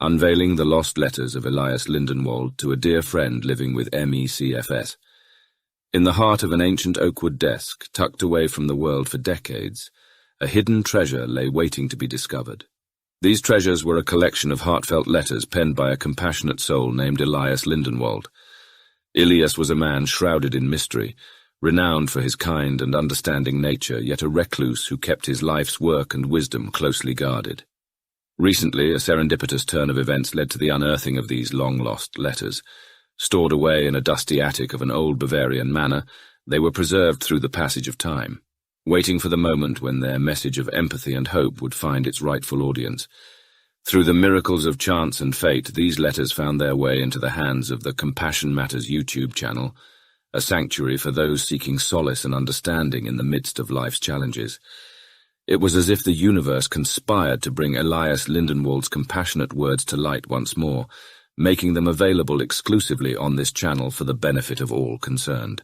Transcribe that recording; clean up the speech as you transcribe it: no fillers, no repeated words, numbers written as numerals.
unveiling the lost letters of Elias Lindenwold to a dear friend living with MECFS. In the heart of an ancient oakwood desk, tucked away from the world for decades, a hidden treasure lay waiting to be discovered. These treasures were a collection of heartfelt letters penned by a compassionate soul named Elias Lindenwold. Elias was a man shrouded in mystery, renowned for his kind and understanding nature, yet a recluse who kept his life's work and wisdom closely guarded. Recently, a serendipitous turn of events led to the unearthing of these long-lost letters. Stored away in a dusty attic of an old Bavarian manor, they were preserved through the passage of time, waiting for the moment when their message of empathy and hope would find its rightful audience. Through the miracles of chance and fate, these letters found their way into the hands of the Compassion Matters YouTube channel, a sanctuary for those seeking solace and understanding in the midst of life's challenges. It was as if the universe conspired to bring Elias Lindenwold's compassionate words to light once more, making them available exclusively on this channel for the benefit of all concerned.